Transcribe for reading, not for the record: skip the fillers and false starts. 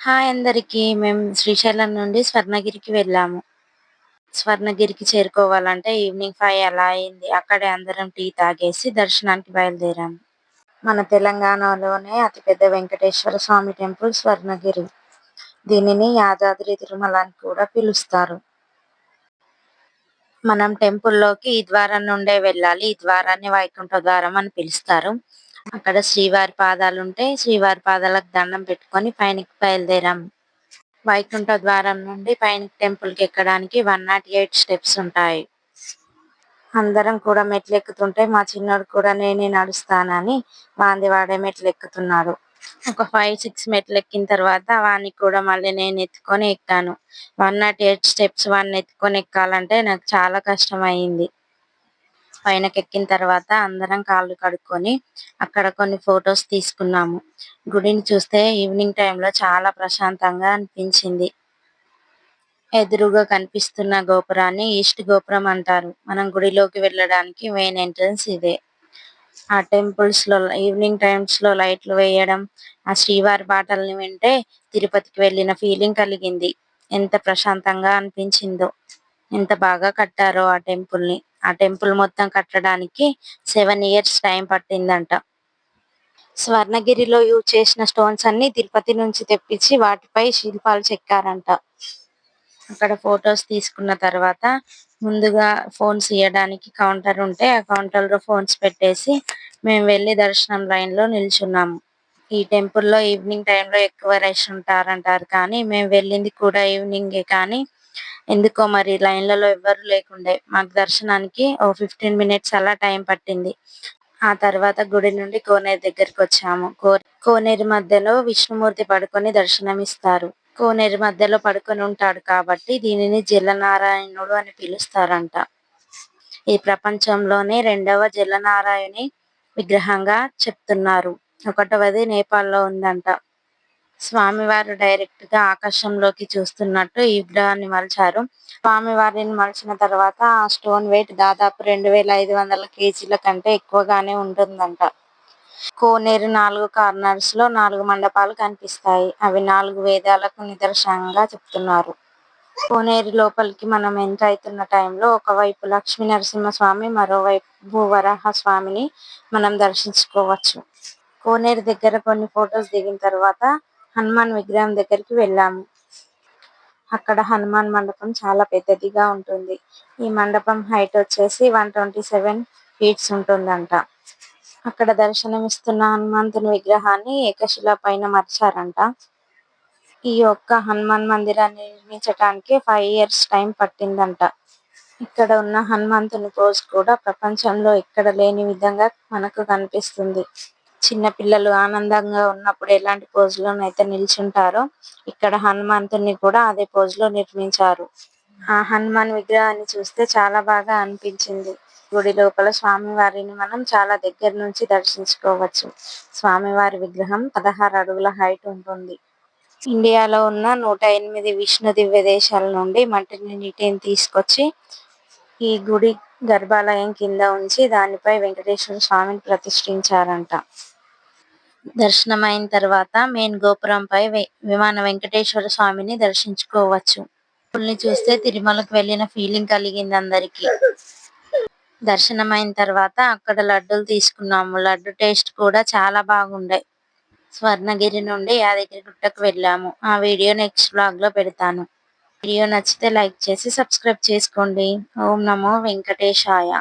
Hi అందరికీ. మేము శ్రీశైలం నుండి స్వర్ణగిరికి వెళ్ళాము. స్వర్ణగిరికి చేరుకోవాలంటే ఈవినింగ్ 5 అలా అయింది. అక్కడే అందరం టీ తాగేసి దర్శనానికి బయలుదేరాము. మన తెలంగాణలోనే అతిపెద్ద వెంకటేశ్వర స్వామి టెంపుల్ స్వర్ణగిరి. దీనిని యాదాద్రి తిరుమల అని కూడా పిలుస్తారు. మనం టెంపుల్లోకి ఈ ద్వారం నుండే వెళ్ళాలి. ఈ ద్వారాన్ని వైకుంఠ ద్వారం అని పిలుస్తారు. అక్కడ శ్రీవారి పాదాలుంటాయి. శ్రీవారి పాదాలకు దండం పెట్టుకొని పైనకి బయలుదేరాము. వైకుంఠ ద్వారం నుండి పైన టెంపుల్కి ఎక్కడానికి 108 స్టెప్స్ ఉంటాయి. అందరం కూడా మెట్లు ఎక్కుతుంటే మా చిన్నోడు కూడా నేనే నడుస్తానని వాడే మెట్లు ఎక్కుతున్నాడు. ఒక 5-6 మెట్లు ఎక్కిన తర్వాత వాడిని కూడా మళ్ళీ నేను ఎత్తుకొని ఎక్కాను. 108 స్టెప్స్ వాడిని ఎత్తుకొని ఎక్కాలంటే నాకు చాలా కష్టం అయింది. పైనకెక్కిన తర్వాత అందరం కాళ్ళు కడుక్కొని అక్కడ కొన్ని ఫొటోస్ తీసుకున్నాము. గుడిని చూస్తే ఈవినింగ్ టైంలో చాలా ప్రశాంతంగా అనిపించింది. ఎదురుగా కనిపిస్తున్న గోపురాన్ని ఈస్ట్ గోపురం అంటారు. మనం గుడిలోకి వెళ్ళడానికి మెయిన్ ఎంట్రన్స్ ఇదే. ఆ టెంపుల్స్ లో ఈవినింగ్ టైమ్స్ లో లైట్లు వేయడం, ఆ శ్రీవారి పాటల్ని వింటే తిరుపతికి వెళ్ళిన ఫీలింగ్ కలిగింది. ఎంత ప్రశాంతంగా అనిపించిందో. ఎంత బాగా కట్టారో ఆ టెంపుల్ ని. ఆ టెంపుల్ మొత్తం కట్టడానికి 7 ఇయర్స్ టైం పట్టిందంట. స్వర్ణగిరిలో యూజ్ చేసిన స్టోన్స్ అన్ని తిరుపతి నుంచి తెప్పించి వాటిపై శిల్పాలు చెక్కారంట. అక్కడ ఫొటోస్ తీసుకున్న తర్వాత ముందుగా ఫోన్స్ ఇవ్వడానికి కౌంటర్ ఉంటే ఆ కౌంటర్ లో ఫోన్స్ పెట్టేసి మేము వెళ్ళి దర్శనం లైన్ లో నిల్చున్నాము. ఈ టెంపుల్లో ఈవినింగ్ టైంలో ఎక్కువ రష్ ఉంటారంటారు, కానీ మేము వెళ్ళింది కూడా ఈవినింగే. కానీ ఎందుకో మరి లైన్లలో ఎవ్వరు లేకుండే. మాకు దర్శనానికి 15 మినిట్స్ అలా టైం పట్టింది. ఆ తర్వాత గుడి నుండి కోనేరు దగ్గరికి వచ్చాము. కోనేరు మధ్యలో విష్ణుమూర్తి పడుకొని దర్శనమిస్తారు. కోనేరు మధ్యలో పడుకొని ఉంటాడు కాబట్టి దీనిని జలనారాయణుడు అని పిలుస్తారంట. ఈ ప్రపంచంలోనే 2వ జలనారాయణి విగ్రహంగా చెప్తున్నారు. 1వది నేపాల్లో ఉందంట. స్వామివారు డైరెక్ట్ గా ఆకాశంలోకి చూస్తున్నట్టు ఈ విగ్రహాన్ని మలిచారు. స్వామివారిని మలిచిన తర్వాత ఆ స్టోన్ వెయిట్ దాదాపు 2500 కేజీల కంటే ఎక్కువగానే ఉంటుందంట. కోనేరు 4 కార్నర్స్ లో 4 మండపాలు కనిపిస్తాయి. అవి 4 వేదాలకు నిదర్శనంగా చెప్తున్నారు. కోనేరు లోపలికి మనం ఎంటర్ అవుతున్న టైంలో ఒకవైపు లక్ష్మీ నరసింహస్వామి, మరోవైపు వరాహ స్వామిని మనం దర్శించుకోవచ్చు. కోనేరు దగ్గర కొన్ని ఫొటోస్ దిగిన తర్వాత హనుమాన్ విగ్రహం దగ్గరికి వెళ్ళాము. అక్కడ హనుమాన్ మండపం చాలా పెద్దదిగా ఉంటుంది. ఈ మండపం హైట్ వచ్చేసి 127 ఫీట్స్ ఉంటుందంట. అక్కడ దర్శనమిస్తున్న హనుమంతుని విగ్రహాన్ని ఏకశిల పైన మర్చారంట. ఈ ఒక్క హనుమాన్ మందిరాన్ని నిర్మించడానికి 5 ఇయర్స్ టైం పట్టిందంట. ఇక్కడ ఉన్న హనుమంతుని పోజ్ కూడా ప్రపంచంలో ఎక్కడ లేని విధంగా మనకు కనిపిస్తుంది. చిన్న పిల్లలు ఆనందంగా ఉన్నప్పుడు ఎలాంటి పోజ్ లోనైతే నిల్చుంటారో ఇక్కడ హనుమంతుని కూడా అదే పోజ్ లో నిర్మించారు. ఆ హనుమాన్ విగ్రహాన్ని చూస్తే చాలా బాగా అనిపించింది. గుడి లోపల స్వామివారిని మనం చాలా దగ్గర నుంచి దర్శించుకోవచ్చు. స్వామివారి విగ్రహం 16 అడుగుల హైట్ ఉంటుంది. ఇండియాలో ఉన్న 108 విష్ణు దివ్య దేశాల నుండి నీటిని తీసుకొచ్చి ఈ గుడి గర్భాలయం కింద ఉంచి దానిపై వెంకటేశ్వర స్వామిని ప్రతిష్ఠించారంట. దర్శనం అయిన తర్వాత మెయిన్ గోపురంపై విమాన వెంకటేశ్వర స్వామిని దర్శించుకోవచ్చు. పుల్ని చూస్తే తిరుమలకు వెళ్ళిన ఫీలింగ్ కలిగింది అందరికి. దర్శనం అయిన తర్వాత అక్కడ లడ్డూలు తీసుకున్నాము. లడ్డు టేస్ట్ కూడా చాలా బాగుండే. స్వర్ణగిరి నుండి యాదగిరి గుట్టకు వెళ్ళాము. ఆ వీడియో నెక్స్ట్ బ్లాగ్ లో పెడతాను. వీడియో నచ్చితే లైక్ చేసి సబ్స్క్రైబ్ చేసుకోండి. ఓం నమో వెంకటేశాయ.